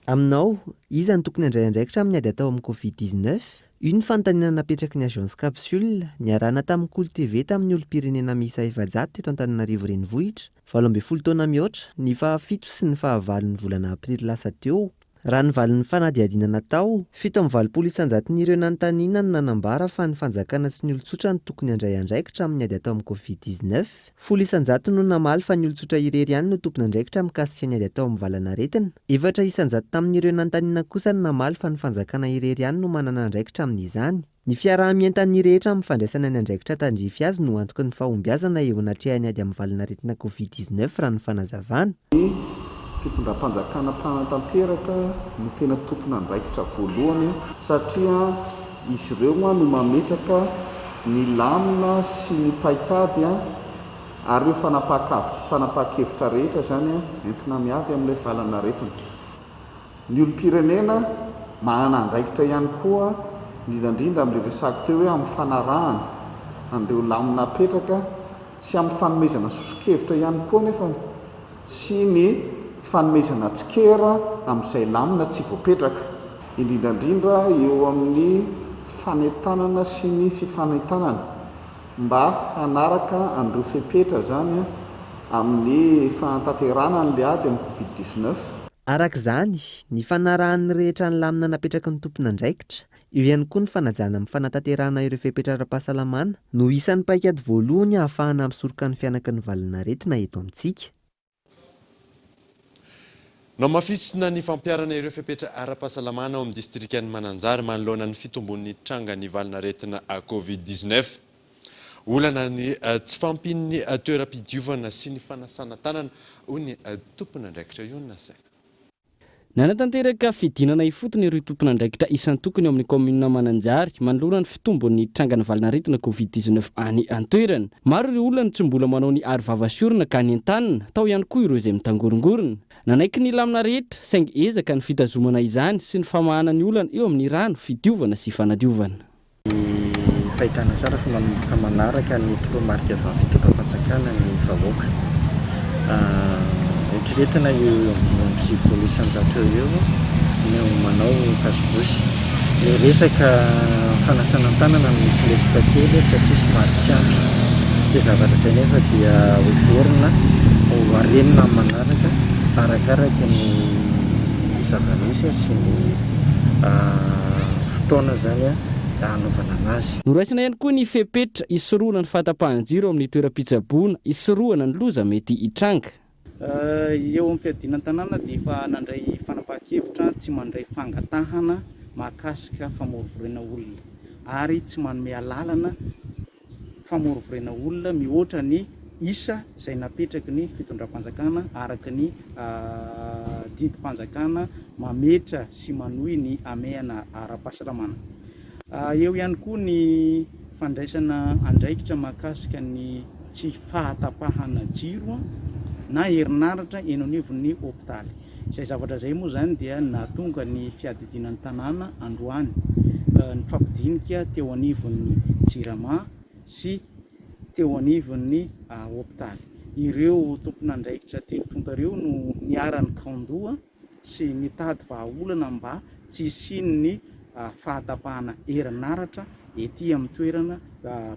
Aminao, iza ny tokony andray andraikitra amin'ny ady atao amin'ny Covid-19? Io ny fanontaniana napetraky ny agence capsule ny arahana tamin'ny Kolo TV tamin'ny olom-pirenena miisa 700 teto Antananarivo renivohitra 12 taona mihoatra ny fahafito sy ny fahavalon'ny volana aprily lasa teo. Raha ny valin'ny fanadihadiana natao, 720 isanjaton'ireo nanontaniana no nanambara fa ny fanjakana sy ny olon-tsotra ny tokony andray andraikitra amin'ny ady atao amin'ny Covid-19. 10 isanjato no namaly fa ny olon-tsotra irery ihany no tompony andraikitra mikasika ny ady atao amin'ny valanaretina. 4 isanjato tamin'ireo nanontaniana kosa no namaly fa ny fanjakana irery ihany no manana andraikitra amin'izany. Ny fiarah-mientan'ny rehetra amin'ny fandraisana ny andraikitra tandrify azy no antoky ny fahombiazana eo anatrehany ady amin'ny valanaretina Covid-19 raha ny fanazavana. Fitondram-panjakana mpanatanteraka no tena tompona andraikitra voalohany satria izy ireo no mametraka ny lamina sy ny paikady ary io fanapaha-kevitra rehetra zany entina miady amin'ilay valana retina. Ny olom-pirenena manana andraikitra ihany koa indrindrandrindra amin'ilay resako teo hoe amin'ny fanarahana an'ireo lamina apetraka sy amin'ny fanomezana soso-kevitra ihany koa nefa sy ny fanomezana tsikera amin'izay lamina tsy voapetraka, indrindrandrindra eo amin'ny fanentanana sy ny fifanentanana mba hanaraka an'ireo fepetra zany amin'ny fanantanterana n'ilay ady amin'ny Covid-19. Araka izany, ny fanarahan'ny rehetra ny lamina napetraka ny tompona andraikitra, eo ihany koa ny fanajana amin'ny fanatanterahana ireo fepetra ara-pahasalamana no isan'ny paikady voalohany ahafahana misoroka ny fianaka ny valina retina eto amintsika. No mafisina ny fampiarana ireo fepetra ara-pahasalamana ao amin'ny distrikan'ny Mananjary manoloana ny fitombon'ny tranga ny valina retina Covid-19. Olana ny tsy fampin'ny toeram-pidiovana sy ny fanasana tanana hoy ny tompona andraikitra io nasaina. Nanatanteraka fidinana ifotony ireo tompona andraikitra isan'ny tokony ao amin'ny komuna Mananjary manoloana ny fitombon'ny trangany valina retina Covid-19 any an-toerana. Maro ireo olona tsy mbola manao ny aro vavasorona ka ny an-tanana, tao ihany koa ireo izay mitangorongorona. Nanaiky ny lamina rehetra saingy ezaka ny fitazomana izany sy ny famahana ny olana eo amin'ny rano fidiovana sy fanadiovana. Fahitana tsara fa manomboka manaraka ny toromarika avy fitondram-panjakana ny vahoaka. Eritreretina eo amin'ny 5,700 eo no manao pasibosy. Ny resaka fanasana tanana misy lesoka kely satria somary tsy ampy. Tsy zavatra izay nefa dia hoverina ho arenina manaraka arakaraka ny zava-misy sy ny fotoana zany anaovana anazy. Noraisina ihany koa ny fepetra isoroana ny fahatapahan-jiro amin'ny toeram-pitsaboana, isoroana ny loza mety hitranga. Eo amin'ny fiadiana tanàna dia efa nandray fanapahan-kevitra tsy mandray fangatahana mahakasika famorovorena olona ary tsy manome alalana famorovorena olona mihoatra ny isa izay napetraky ny fitondram-panjakana araka ny didim-panjakana mametra sy manohy ny amehana ara-pahasalamana. Eo ihany koa ny fandraisana andraikitra mahakasika ny tsy fahatapahana jiro na herinaratra eny anivon'ny hopitaly. Izay zavatra izay moa zany dia nahatonga ny fiadidinan'ny tanàna androany ny fampidinika teo anivon'ny Jirama sy teo anivon'ny hopitaly. Ireo tompon'andraikitra telotontareo no niarany kandoa sy nitady vahaolana mba tsy hisian'ny fahatapahana herinaratra ety amin'ny toerana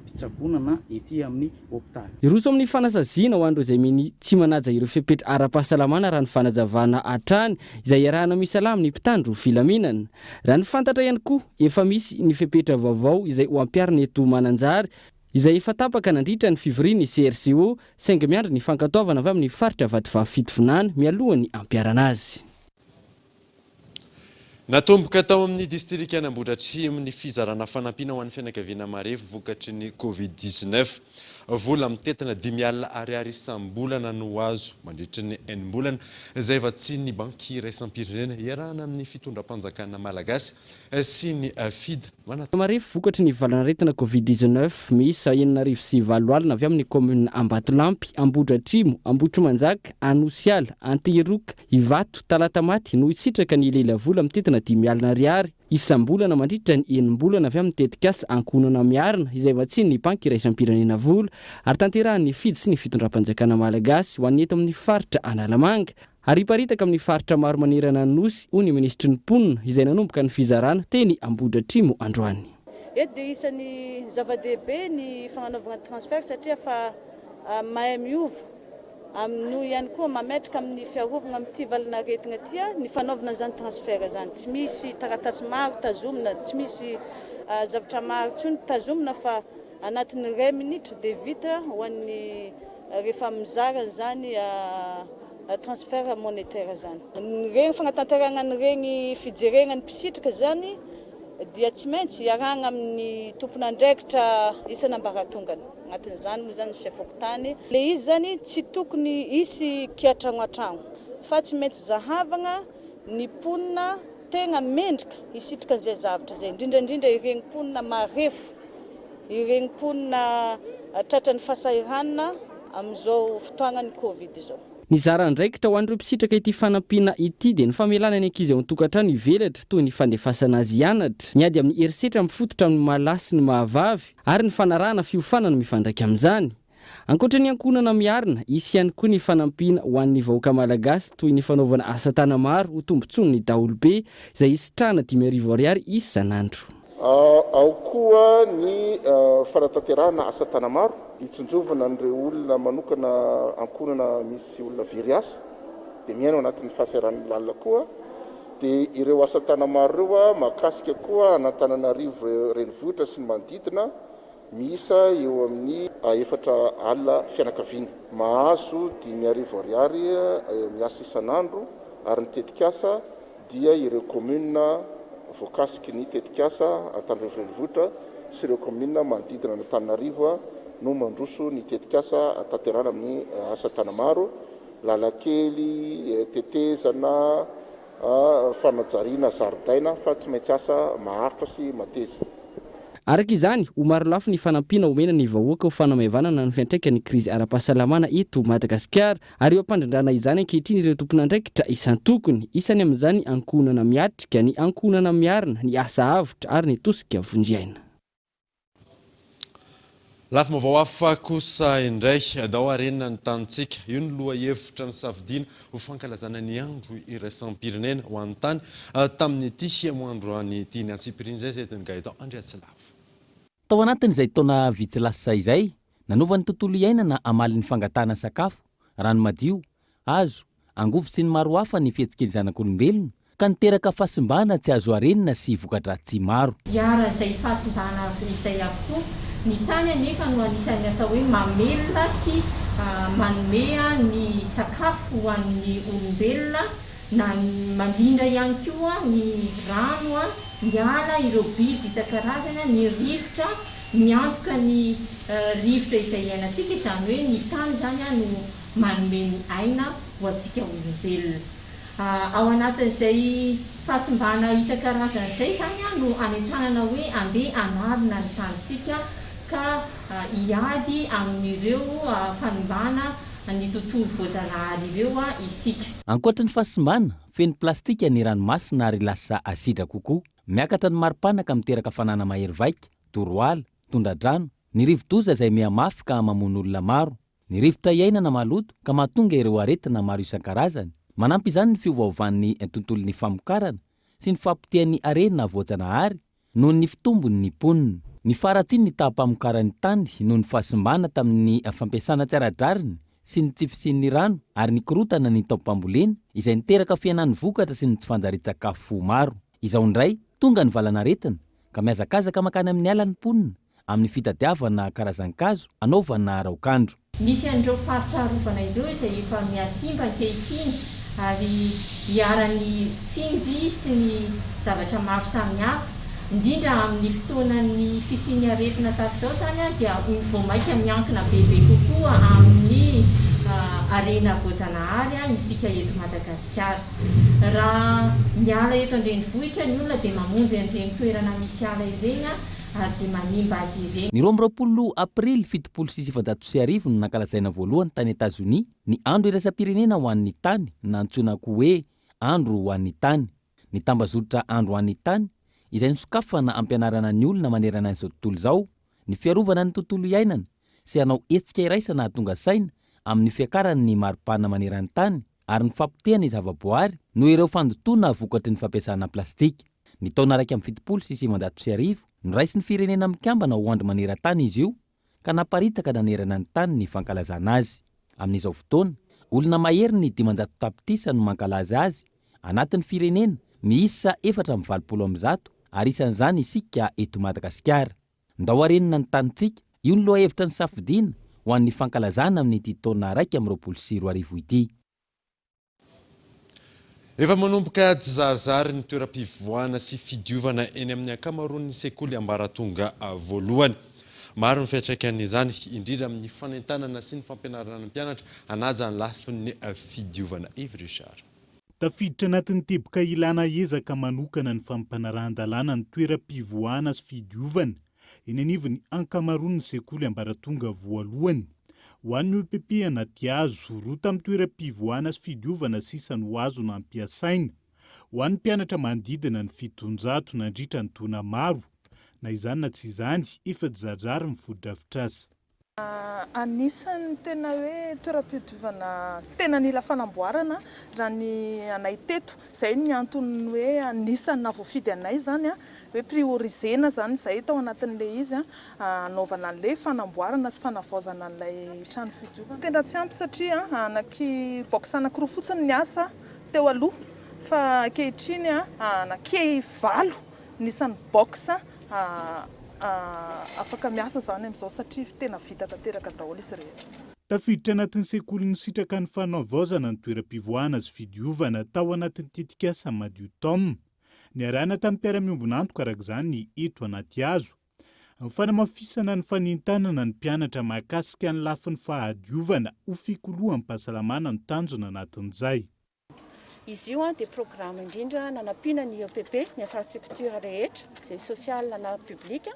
pitsaboana na ety amin'ny hopitaly. Iroso amin'ny fanasaziana ho an'ireo izay miny tsy manaja ireo fepetra ara-pahasalamana raha ny fanazavana hatrany izay iarahana misalama ny mpitandro filaminana. Raha ny fantatra ihany koa efa misy ny fepetra vaovao izay ho ampiarina eto Mananjary izay efa tapaka nandritra ny fivoriany CRCO saingy miandry ny fankatoavana avy amin'ny faritra Vatovavy-Fitovinany mialohany ampiarana azy. Natomboka tao amin'ny distrikana Ambohidratrimo ny fizarana fanampiana ho an'ny fianakaviana marefo vokatry ny Covid-19. Vola mitetina 5,000 ariary isam-bolana no azo mandritra ny enim-bolana izay efa tsy ny banky iraisam-pirenena iarahana amin'ny fitondram-panjakana malagasy sy ny FID. Marefo vokatry ny valana retina Covid-19 miisa 7,7 alina avy amin'ny komuna Ambatolampy, Ambohidratrimo, Ambohitrimanjaka, Anosiala, Antehiroka, Ivato, Talatamaty no isitraka ny lela vola mitetina 5,000 ariary isam-bolana mandritra ny enim-bolana avy amin'ny tetikasa ankonana miarina izay efa tsy ny banky iraisam-pirenena vola ary tanterahan'ny FID sy ny fitondram-panjakana malagasy ho an'ny eto amin'ny faritra Analamanga. Ariparitaka amin'ny faritra maro manerana Nosy hoy ny ministry ny mponina izay nanomboka ny fizarana teny Ambohidratrimo androany. Eto dia isan'ny zava-dehibe ny fagnanaovana transfert satria fa mahay miova noho ihany koa mametraka amin'ny fiarovana amin'ity valina retina ity ny fanaovana zany transfert zany. Tsy misy taratasy maro tazomina, tsy misy zavatra maro tsony tazomina fa anatin'ny 2 minitra dia vita ho an'ny rehefa mizara zany transfert monétaire zany. Regny fanatanterana regny fijerena ny mpisitrika zany dia tsy maintsy iarahana amin'ny tompon'andraikitra isan'ambaratongany. Anatin'izany moa zany chef okotany. Le izy zany tsy tokony isy kiatrano an-trano fa tsy maintsy zahavana ny mponina tegna mendrika hisitrika an'izay zavatra zay. Indrindrandrindra ireny mponina marefo, ireny mponina tratran'ny fahasahiranana amin'izao fotoagnany covid zao. Ny zara ndraikitra ho an'ireo mpisitraka ity fanampiana ity dia ny famelana ny ankizy ao an-tokantrano hivelatra toy ny fandefasana azy hianatra, ny ady amin'ny herisetra mifototra amin'ny mahalasy sy ny mahavavy ary ny fanarahana fiofanana mifandraika amin'izany. Ankoatra ny ankonana miarina, isy ihany koa ny fanampiana ho an'ny vahoaka malagasy toy ny fanaovana asa tana maro ho tombontsoiny ny daholobe izay isitrahana 5,000 ariary isan'andro. Ao koa ny fanatanterahana asa tana maro hitsinjovana n'ireo olona manokana ankonana misy olona very asa dia miaino anatin'ny fahasaran'ny lalina koa dia ireo asa tana maro ireo mahakasika koa Antananarivo renivohitra sy ny manodidina miisa eo amin'ny 4 alina fianakaviana, mahazo 5,000 ariary miasa isan'andro ary ny tetikasa dia ireo komuna voakasiky ny tetikasa Antananarivo renivohitra sy ireo komuna manodidina Antananarivo no mandroso ny tetikasa tanterana amin'ny asa tana maro, lalakely, tetezana, fanajariana zaridaina fa tsy maintsy asa maharitra sy mateza. Araka izany, ho maro lafo ny fanampiana omena ny vahoaka ho fanamaivanana ny fiantraikany krizy ara-pahasalamana eto Madagasikara ary eo ampandrindrana izany ankehitriny ireo tompon'andraikitra isan-tokony, isany amin'izany ankonana miatrika, ny ankonana miarina, ny asa avotra ary ny tosika vondriaina. Lafo mavao hafa kosa indray dao arenina ny tanitsika, io ny loha hevitra ny safidiana ho fankalazana ny andro iraisam-pirenena ho an'ny tany tamin'ity moandro an'ity ny antsipiriny izay zay teny Gaëtan Andriatsilavo. Tao anatin'izay taona vitsy lasa izay, nanova ny tontolo iainana amalin'ny fangatana sakafo, rano madio, hazo, angovo sy ny maro hafa ny fihetsikely zanak'olombelona ka niteraka fahasimbana tsy azo arenina sy voka-dratsy maro. Iara izay fahasimbana izay avokoa ny tany anefa no anisan'ny atao hoe mamelona sy manome ny sakafo ho an'ny olombelona na mandrindra ihany koa ny rano, ny ala, ireo biby isan-karazana, ny rivotra, miantoka ny rivotra izay iainantsika, izany hoe ny tany zany no manome ny aina ho antsika olombelona. Ao anatin'izay fahasimbana isan-karazana izay zany no anentanana hoe andeha anarina ny tanitsika ka iady amin'ireo fanimbana ny tontolo voajanahary ireo isika. Ankoatra ny fahasimbana, feno plastika ny ranomasina ary lasa asidra kokoa. Miakatra ny marimpanaka miteraka fanana mahery vaika, toroala, tondra-drano, ny rivo-doza izay mihamafy ka mamono olona maro, ny rivotra iainana maloto ka mahatonga ireo aretina maro isan-karazany. Manampy izany ny fiovaovan'ny tontolon'ny famokarana sy ny fampitian'ny arenina voajanahary noho ny fitombony ny ponina. Ny faratsiny ny tahampamokaran'ny tany noho ny fahasimbana tamin'ny fampiasana tsara-draviny sy ny tsy fisian'ny rano ary ny korotana ny taopambolena izay niteraka fiainan'ny vokatra sy ny tsy fanjari-tsakafo maro. Izao indray tonga ny valanaretina ka miazakazaka makany amin'ny alan'ny ponina amin'ny fitadiavana karazan-kazo anaovana raokandro. Misy an'ireo faritra arovana ireo izay efa miasimba ankehitriny ary hiaran'ny tsindry sy ny zavatra maro samihafa, indrindra amin'ny fotoanan'ny fisian'ny aretina tahaka izao zany dia vao maika miankina bebe kokoa amin'ny arena voajanahary isika eto Madagasikara. Raha miala eto an-drenivohitra ny olona dia mamonjy an'ireny toerana misy ala ireny ary dia manimba azy ireny. Ny 20 aprily 1790 no nankalazaina voalohany tany Etazonia ny andro iraisam-pirenena ho an'ny tany, na antsoina koa hoe andro ho an'ny tany. Ny tambazolotra andro ho an'ny tany izay nisokafana ampianarana ny olona manerana izao tontolo izao, ny fiarovana ny tontolo iainana sy hanao hetsika iraisana hatonga saina amin'ny fiakaran'ny maripana maneran'ny tany ary ny fampitehana ny zavaboary noho ireo fandotona vokatry ny fampiasana plastika. Ny taona 1790 noraisy ny firenena mikambana ho andro maneran-tany izy io ka naparitaka nanerana ny tany ny fankalazana azy. Amin'izao fotoana, olona mahery ny 500 tapitisa no mankalaza azy anatin'ny firenena miisa 420 ary isan'izany isika eto Madagasikara. Ndao arenina ny tanitsika, io ny loha hevitra ny safidiana ho an'ny fankalazana amin'ity taona 2024 ity. Efa manomboka jizarizary ny toeram-pivoahana sy fidiovana eny amin'ny ankamaroan'ny sekoly ambaratonga voalohany. Maro ny fiantraikan'izany indrindra amin'ny fanentanana sy ny fampianarana ny mpianatra hanaja ny lafin'ny fidiovana. Yves Richard. Tafiditra anatin'ny teboka ilana ezaka manokana ny fampanarahan-dalàna ny toeram-pivoahana sy fidiovana eny anivon'ny ankamaroan'ny sekoly ambaratonga voalohany. ho an'ny EPP anaty azo roa tamin'ny toeram-pivoahana sy fidiovana sisa no azo na ampiasaina ho an'ny mpianatra manodidina ny 700 nandritra ny taona maro na izany na tsy izany efa jarary mivodravitra azy. Anisan'ny tena hoe toeram-pidiovana tena nila fanamboarana raha ny anay teto, izay ny antony hoe anisan'ny navoafidy anay zany hoe priorisena zany izay tao anatin'ilay izy anaovana an'ilay fanamboarana sy fanavaozana an'ilay trano fidiovana. Tena tsy ampy satria anaky box anankiroa fotsiny ny asa teo aloha fa ankehitriny anaky 7 nisan'ny box afaka miasa zany amin'izao satria tena vita tanteraka daholo izy rehetra. Tafiditra anatin'ny sekoly ny sitraka ny fanavaozana ny toeram-pivoahana sy fidiovana tao anatin'ny tetikasa madio taona. Niarahana tamin'ny mpiara-miombonantoka araka izany eto anaty azo. Ny fanamafisana ny fanintanana ny mpianatra mahakasika ny lafin'ny fahadiovana ho fikolohan'ny fahasalamana ny tanjona anatin'izay. Izy io dia programme indrindra nanampiana ny EPP, ny infrastructure rehetra, izay social na public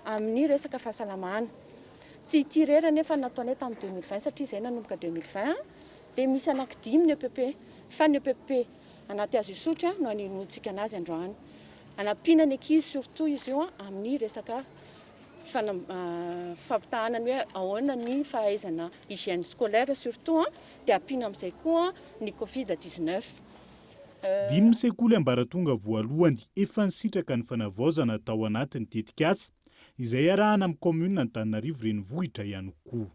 amin'ny resaka fahasalamana. Tsy tirera nefa nataonay tamin'ny 2020 satria izay nanomboka 2020 dia misy anaky 5 ny EPP, fa ny EPP anaty azo isotra no aninoantsika anazy androany. Anampiana ny ankizy surtout izy io amin'ny resaka fampitahanany hoe ahoana ny fahaizana hygiène scolaire surtout dia ampiana amin'izay koa ny Covid-19. 5 sekoly ambaratonga voalohany efa nisitraka ny fanavaozana tao anatin'ny tetikasa izay arahana amin'ny commune Antananarivo renivohitra ihany koa.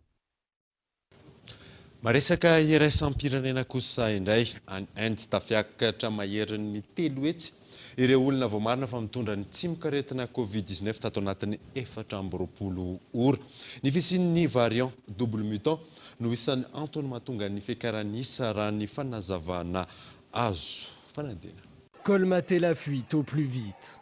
Maresaka iraisam-pirenena kosa indray any Inde tafiakatra maherin'ny 3 hetsy ireo olona vao marina fa mitondra ny tsimok'aretina Covid-19 tato anatin'ny 420 ora. Ny fisian'ny variant double mutant no isan'ny antony mahatonga ny fiakaranisa raha ny fanazavana azo fanadina. Colmater la fuite au plus vite.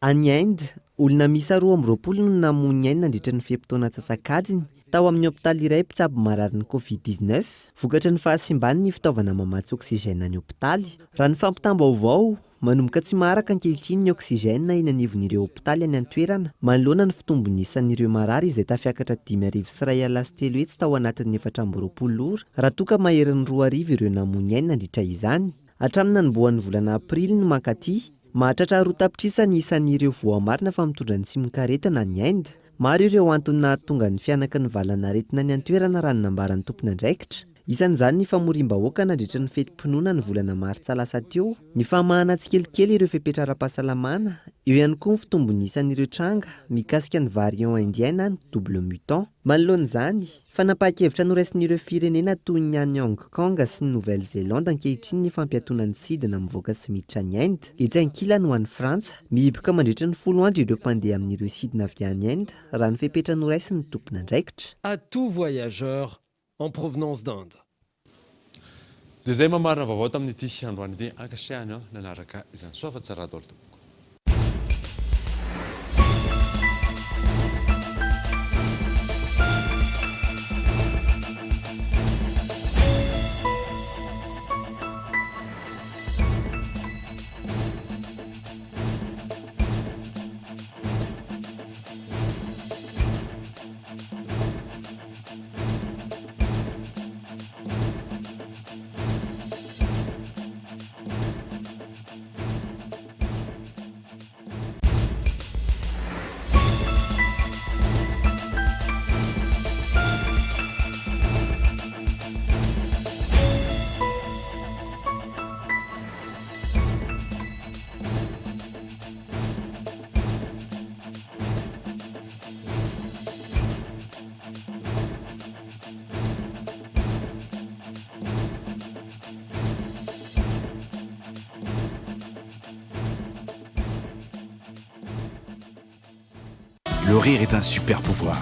Any Inde, olona misa 20 no namoy aina nandritra ny fiam-potoana antsasakadiny tao amin'ny hôpitaly iray mpitsabo marary ny Covid-19 vokatra ny fahasimbany ny fitaovana mamatsy oksigène ny hôpitaly. Raha ny fampitam-baovao manomboka tsy maharaka ankehitriny ny oksigène eny anivon'ireo hôpitaly any an-toerana manoloana ny fitombony isan'ireo marary izay tafiakatra 5,3 hetsy tao anatin'ny 420 ora raha toa ka maherin'ny 2,000 ireo namoy aina nandritra izany. Hatramin'ny nanomboan'ny volana Aprily ny mankaty mahatratra 2 tapitrisa ny isan'ireo voamarina fa mitondra ny tsimok'aretina ny Inde. Maro ireo antony nahatonga ny fianaka ny valana aretina ny an-toerana raha ny nambaran'ny tompony andraikitra. Isan'izany ny famorim-bahoaka nandritra ny fetim-pinoana ny volana Martsa lasa teo, ny famahana tsikelikely ireo fepetra ara-pahasalamana, eo ihany koa ny fitombony isan'ireo tranga mikasika ny variant indienne ny double mutant. Manoloan'izany, fanapahakevitra noraisin'ireo firenena toy ny any Hong Kong sy ny Nouvelle-Zélande ankehitriny ny fampiatonany sidina mivoaka sy miditra ny Inde. Etsy ankilany ho an'ny Frantsa, mihiboka mandritra ny 10 andro ireo mpandeha amin'ireo sidina avy any Inde raha ny fepetra noraisin'ny tompony andraikitra. À tout voyageur en provenance d'Inde. Dia izay mamarina vaovao tamin'ity androany ity ankasiahany nanaraka izany soafatsara daholo tompoko. Le rire est un super pouvoir.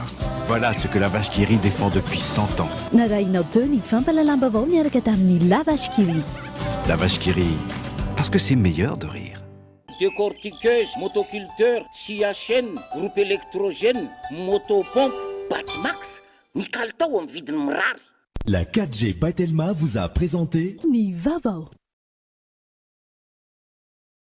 Voilà ce que la vache qui rit défend depuis 100 ans. Narainao teo ny fampalalam-baovao miaraka tamin'ny la vache qui rit. La vache qui rit, parce que c'est meilleur de rire. Décortiqueuse, motoculteur, scie à chaîne, groupe électrogène, motopompe, Batimax, ny kalitao amin'ny vidiny mirary. La 4G by Telma vous a présenté Ny vaovao.